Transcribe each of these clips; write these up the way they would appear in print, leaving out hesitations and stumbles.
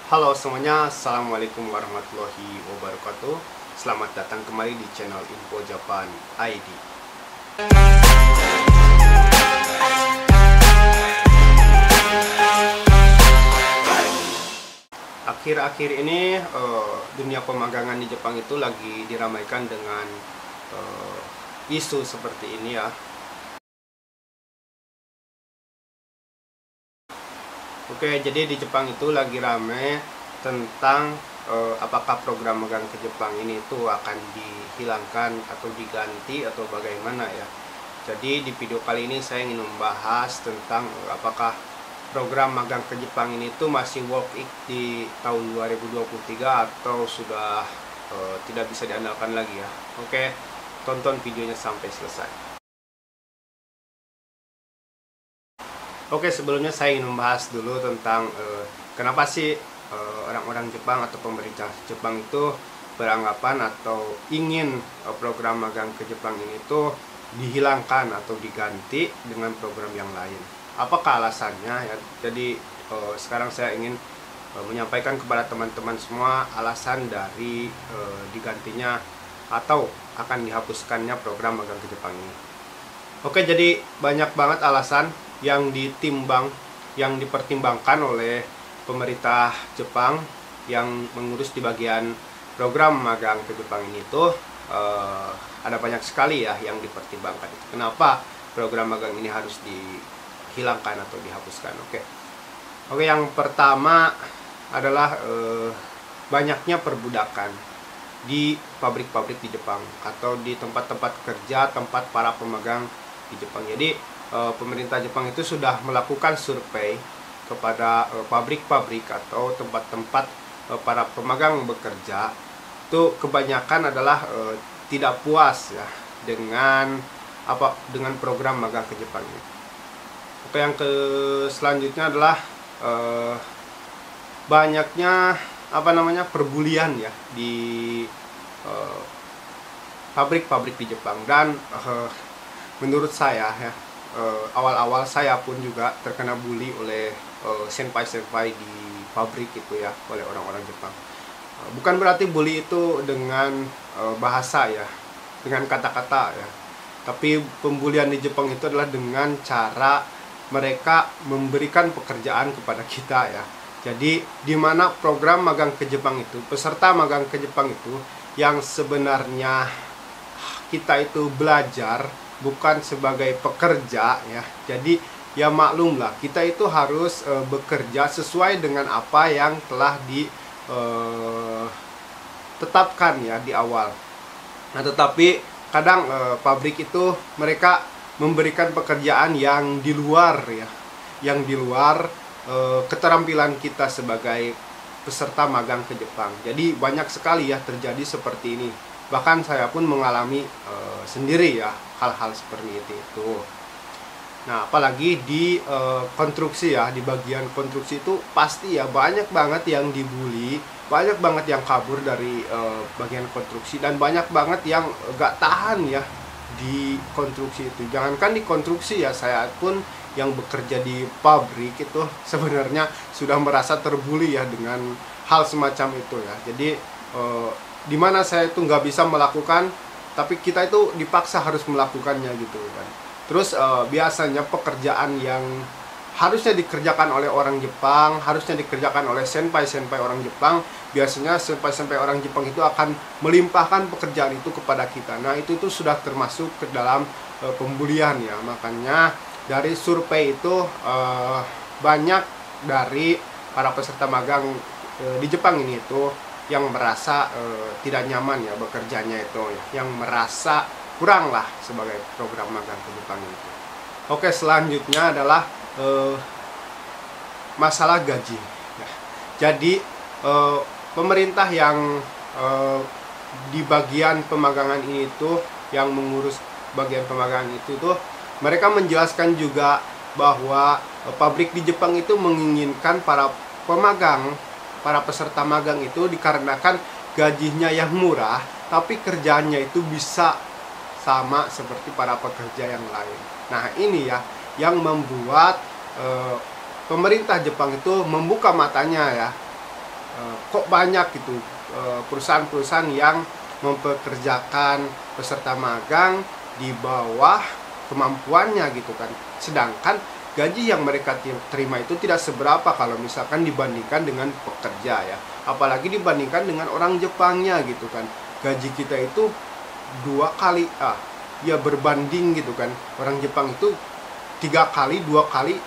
Halo semuanya, Assalamualaikum warahmatullahi wabarakatuh. Selamat datang kembali di channel Info Japan ID. Akhir-akhir ini dunia pemagangan di Jepang itu lagi diramaikan dengan isu seperti ini ya. Oke, jadi di Jepang itu lagi rame tentang apakah program magang ke Jepang ini itu akan dihilangkan atau diganti atau bagaimana ya. Jadi di video kali ini saya ingin membahas tentang apakah program magang ke Jepang ini itu masih worth it di tahun 2023 atau sudah tidak bisa diandalkan lagi ya. Oke, tonton videonya sampai selesai. Oke, sebelumnya saya ingin membahas dulu tentang kenapa sih orang-orang Jepang atau pemerintah Jepang itu beranggapan atau ingin program magang ke Jepang ini tuh dihilangkan atau diganti dengan program yang lain. Apakah alasannya ya? Jadi sekarang saya ingin menyampaikan kepada teman-teman semua alasan dari digantinya atau akan dihapuskannya program magang ke Jepang ini. Oke, jadi banyak banget alasan yang dipertimbangkan oleh pemerintah Jepang yang mengurus di bagian program magang ke Jepang ini tuh ada banyak sekali ya yang dipertimbangkan. Kenapa program magang ini harus dihilangkan atau dihapuskan? Oke, yang pertama adalah banyaknya perbudakan di pabrik-pabrik di Jepang atau di tempat-tempat kerja, tempat para pemegang di Jepang. Jadi pemerintah Jepang itu sudah melakukan survei kepada pabrik-pabrik atau tempat-tempat para pemegang bekerja. Itu kebanyakan adalah tidak puas ya dengan program magang ke Jepang ini. Oke, yang selanjutnya adalah banyaknya perbulian ya di pabrik-pabrik di Jepang. Dan menurut saya ya, awal-awal saya pun juga terkena bully oleh senpai-senpai di pabrik itu ya, oleh orang-orang Jepang. Bukan berarti bully itu dengan bahasa ya, dengan kata-kata ya. Tapi pembulian di Jepang itu adalah dengan cara mereka memberikan pekerjaan kepada kita ya. Jadi di mana program magang ke Jepang itu, peserta magang ke Jepang itu yang sebenarnya kita itu belajar bukan sebagai pekerja ya. Jadi ya maklumlah, kita itu harus bekerja sesuai dengan apa yang telah ditetapkan ya di awal. Nah, tetapi kadang pabrik itu mereka memberikan pekerjaan yang di luar ya, yang di luar keterampilan kita sebagai peserta magang ke Jepang. Jadi banyak sekali ya terjadi seperti ini. Bahkan saya pun mengalami sendiri ya hal-hal seperti itu. Nah, apalagi di konstruksi ya, di bagian konstruksi itu pasti ya banyak banget yang dibully, banyak banget yang kabur dari bagian konstruksi, dan banyak banget yang gak tahan ya di konstruksi itu. Jangankan di konstruksi ya, saya pun yang bekerja di pabrik itu sebenarnya sudah merasa terbully ya dengan hal semacam itu ya. Jadi dimana saya itu nggak bisa melakukan, tapi kita itu dipaksa harus melakukannya gitu kan. Terus biasanya pekerjaan yang harusnya dikerjakan oleh orang Jepang, harusnya dikerjakan oleh senpai-senpai orang Jepang, biasanya senpai-senpai orang Jepang itu akan melimpahkan pekerjaan itu kepada kita. Nah, itu sudah termasuk ke dalam pembulian ya. Makanya dari survei itu banyak dari para peserta magang di Jepang ini itu yang merasa tidak nyaman ya bekerjanya itu ya, yang merasa kurang lah sebagai program magang ke Jepang itu. Oke, selanjutnya adalah masalah gaji ya. Jadi pemerintah yang di bagian pemagangan ini tuh, yang mengurus bagian pemagangan itu tuh, mereka menjelaskan juga bahwa pabrik di Jepang itu menginginkan para pemagang, para peserta magang itu dikarenakan gajinya yang murah, tapi kerjaannya itu bisa sama seperti para pekerja yang lain. Nah, ini ya yang membuat pemerintah Jepang itu membuka matanya ya kok banyak gitu perusahaan-perusahaan yang mempekerjakan peserta magang di bawah kemampuannya gitu kan, sedangkan gaji yang mereka terima itu tidak seberapa kalau misalkan dibandingkan dengan pekerja ya, apalagi dibandingkan dengan orang Jepangnya gitu kan. Gaji kita itu dua kali ya berbanding gitu kan, orang Jepang itu 3 kali, 2 kali,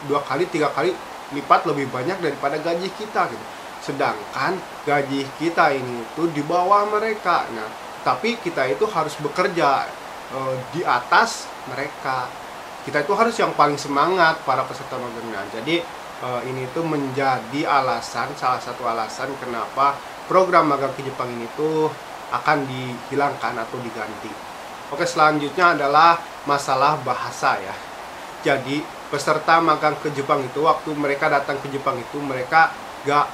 3 kali lipat lebih banyak daripada gaji kita gitu. Sedangkan gaji kita ini itu di bawah mereka. Nah, tapi kita itu harus bekerja di atas mereka. Kita itu harus yang paling semangat para peserta magangnya. Jadi ini tuh menjadi alasan, salah satu alasan kenapa program magang ke Jepang ini tuh akan dihilangkan atau diganti. Oke, selanjutnya adalah masalah bahasa ya. Jadi peserta magang ke Jepang itu waktu mereka datang ke Jepang itu mereka gak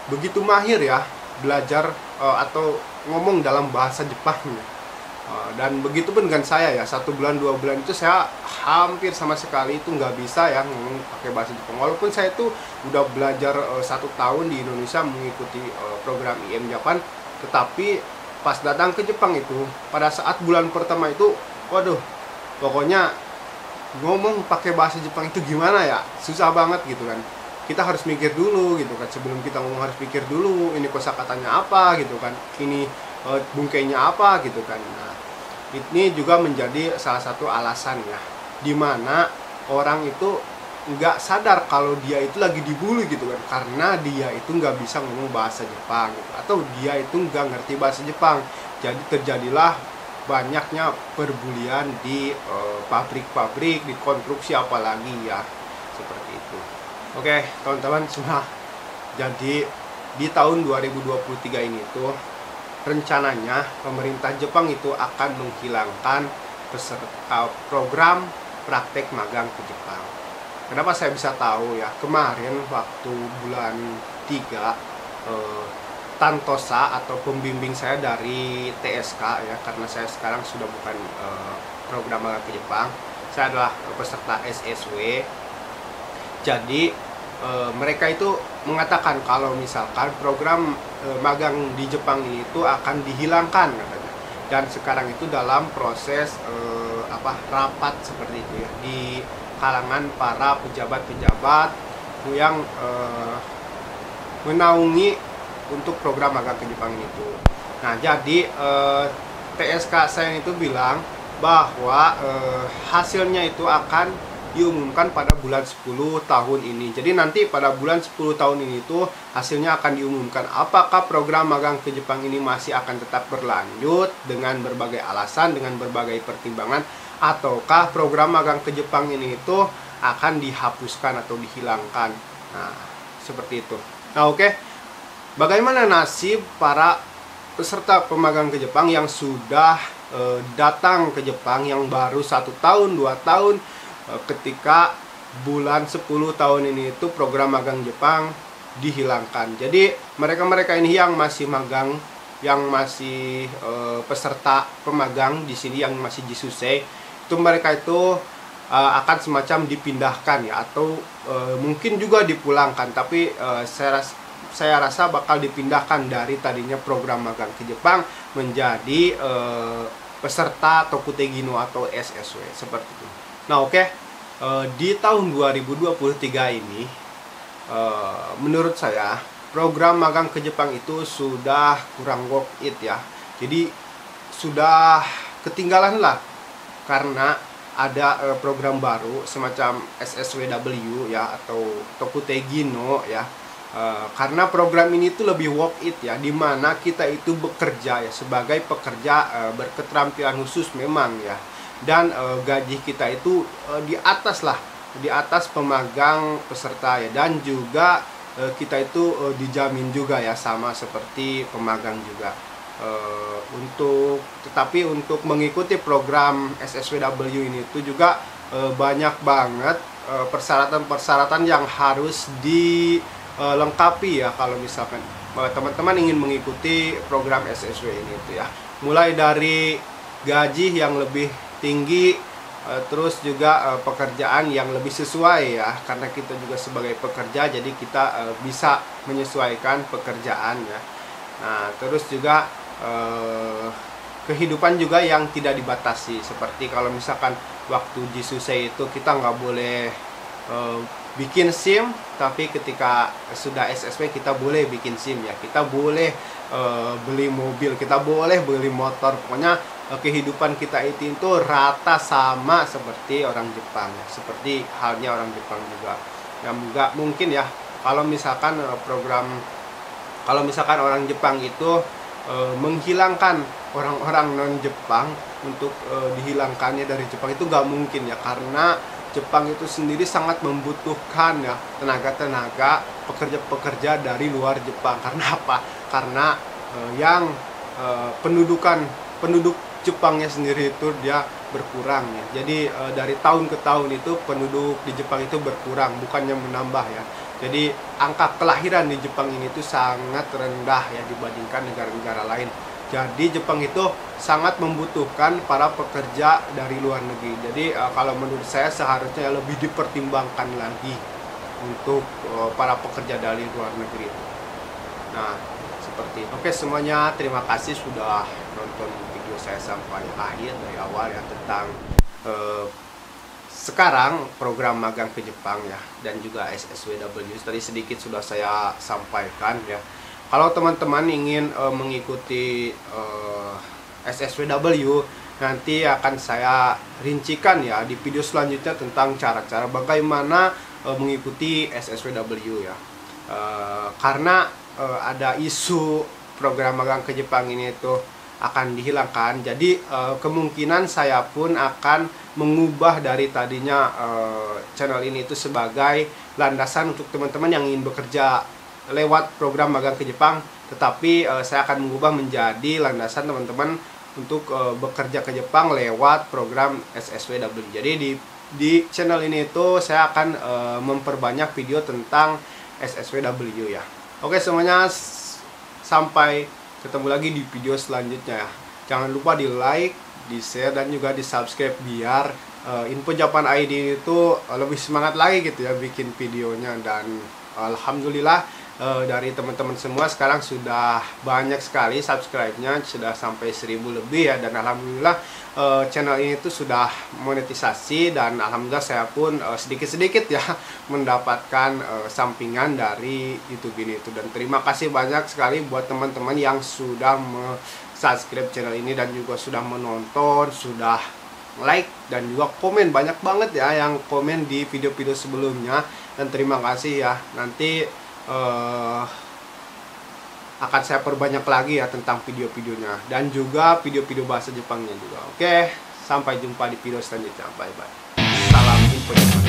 begitu mahir ya belajar atau ngomong dalam bahasa Jepang. Dan begitu pun dengan saya ya, 1 bulan 2 bulan itu saya hampir sama sekali itu nggak bisa ya ngomong pakai bahasa Jepang. Walaupun saya itu udah belajar 1 tahun di Indonesia mengikuti program IM Japan, tetapi pas datang ke Jepang itu pada saat bulan pertama itu, waduh, pokoknya ngomong pakai bahasa Jepang itu gimana ya, susah banget gitu kan. Kita harus mikir dulu gitu kan, sebelum kita ngomong harus pikir dulu ini kosakatanya apa gitu kan, ini bungkainya apa gitu kan. Nah, ini juga menjadi salah satu alasan ya, dimana orang itu nggak sadar kalau dia itu lagi dibully gitu kan, karena dia itu nggak bisa ngomong bahasa Jepang gitu, atau dia itu nggak ngerti bahasa Jepang. Jadi terjadilah banyaknya perbulian di pabrik-pabrik, di konstruksi apalagi ya, seperti itu. Oke teman-teman semua, jadi di tahun 2023 ini tuh rencananya pemerintah Jepang itu akan menghilangkan program praktek magang ke Jepang. Kenapa saya bisa tahu ya? Kemarin waktu bulan 3 Tantosa atau pembimbing saya dari TSK ya, karena saya sekarang sudah bukan program magang ke Jepang, saya adalah peserta SSW. Jadi mereka itu mengatakan kalau misalkan program magang di Jepang ini itu akan dihilangkan katanya. Dan sekarang itu dalam proses rapat seperti itu ya, di kalangan para pejabat-pejabat yang menaungi untuk program magang ke Jepang itu. Nah, jadi TSK saya itu bilang bahwa hasilnya itu akan diumumkan pada bulan 10 tahun ini. Jadi nanti pada bulan 10 tahun ini itu hasilnya akan diumumkan apakah program magang ke Jepang ini masih akan tetap berlanjut dengan berbagai alasan, dengan berbagai pertimbangan, ataukah program magang ke Jepang ini itu akan dihapuskan atau dihilangkan. Nah, seperti itu. Nah, oke. Bagaimana nasib para peserta pemagang ke Jepang yang sudah datang ke Jepang, yang baru 1 tahun, 2 tahun, ketika bulan 10 tahun ini itu program magang Jepang dihilangkan. Jadi mereka-mereka ini yang masih magang, yang masih peserta pemagang di sini, yang masih jisusei, itu mereka itu akan semacam dipindahkan ya, atau mungkin juga dipulangkan. Tapi saya rasa bakal dipindahkan dari tadinya program magang ke Jepang menjadi peserta Tokutegi no atau SSW seperti itu. Nah, oke. Di tahun 2023 ini menurut saya program magang ke Jepang itu sudah kurang worth it ya. Jadi sudah ketinggalan lah, karena ada program baru semacam SSWW ya, atau Tokutegi no ya. Karena program ini tuh lebih worth it ya, dimana kita itu bekerja ya sebagai pekerja berketerampilan khusus memang ya, dan gaji kita itu di atas pemagang peserta ya, dan juga kita itu dijamin juga ya sama seperti pemagang juga. Tetapi untuk mengikuti program SSWW ini itu juga banyak banget persyaratan-persyaratan yang harus dilengkapi ya, kalau misalkan teman-teman ingin mengikuti program SSW ini itu ya. Mulai dari gaji yang lebih tinggi, terus juga pekerjaan yang lebih sesuai ya, karena kita juga sebagai pekerja jadi kita bisa menyesuaikan pekerjaan ya. Nah terus juga kehidupan juga yang tidak dibatasi, seperti kalau misalkan waktu di SUSE itu kita nggak boleh bikin SIM, tapi ketika sudah SSW kita boleh bikin SIM ya, kita boleh beli mobil, kita boleh beli motor, pokoknya kehidupan kita itu rata sama seperti orang Jepang ya, seperti halnya orang Jepang juga. Nah, nggak mungkin ya kalau misalkan kalau misalkan orang Jepang itu menghilangkan orang-orang non Jepang untuk dihilangkannya dari Jepang, itu nggak mungkin ya, karena Jepang itu sendiri sangat membutuhkan ya tenaga-tenaga pekerja-pekerja dari luar Jepang. Karena apa? Karena penduduk Jepangnya sendiri itu dia berkurang ya. Jadi dari tahun ke tahun itu penduduk di Jepang itu berkurang, bukannya menambah ya. Jadi angka kelahiran di Jepang ini tuh sangat rendah ya dibandingkan negara-negara lain. Jadi Jepang itu sangat membutuhkan para pekerja dari luar negeri. Jadi kalau menurut saya seharusnya lebih dipertimbangkan lagi untuk para pekerja dari luar negeri. Nah, seperti itu. Oke semuanya, terima kasih sudah nonton video saya sampai akhir dari awal ya, tentang sekarang program magang ke Jepang ya, dan juga SSWW. Tadi sedikit sudah saya sampaikan ya. Kalau teman-teman ingin mengikuti SSWW, nanti akan saya rincikan ya di video selanjutnya tentang cara-cara bagaimana mengikuti SSWW ya. Karena ada isu program magang ke Jepang ini itu akan dihilangkan, jadi kemungkinan saya pun akan mengubah dari tadinya channel ini itu sebagai landasan untuk teman-teman yang ingin bekerja lewat program magang ke Jepang, tetapi saya akan mengubah menjadi landasan teman-teman untuk bekerja ke Jepang lewat program SSWW. Jadi di channel ini itu saya akan memperbanyak video tentang SSWW ya. Oke semuanya, sampai ketemu lagi di video selanjutnya ya. Jangan lupa di like, di share, dan juga di subscribe biar Info Japan ID itu lebih semangat lagi gitu ya bikin videonya. Dan alhamdulillah dari teman-teman semua sekarang sudah banyak sekali subscribe-nya, sudah sampai 1000 lebih ya. Dan alhamdulillah channel ini tuh sudah monetisasi, dan alhamdulillah saya pun sedikit-sedikit ya mendapatkan sampingan dari YouTube ini itu. Dan terima kasih banyak sekali buat teman-teman yang sudah subscribe channel ini dan juga sudah menonton, sudah like dan juga komen. Banyak banget ya yang komen di video-video sebelumnya, dan terima kasih ya. Nanti akan saya perbanyak lagi ya tentang video-videonya, dan juga video-video bahasa Jepangnya juga. Oke, sampai jumpa di video selanjutnya. Bye bye. Salam Info Jepang.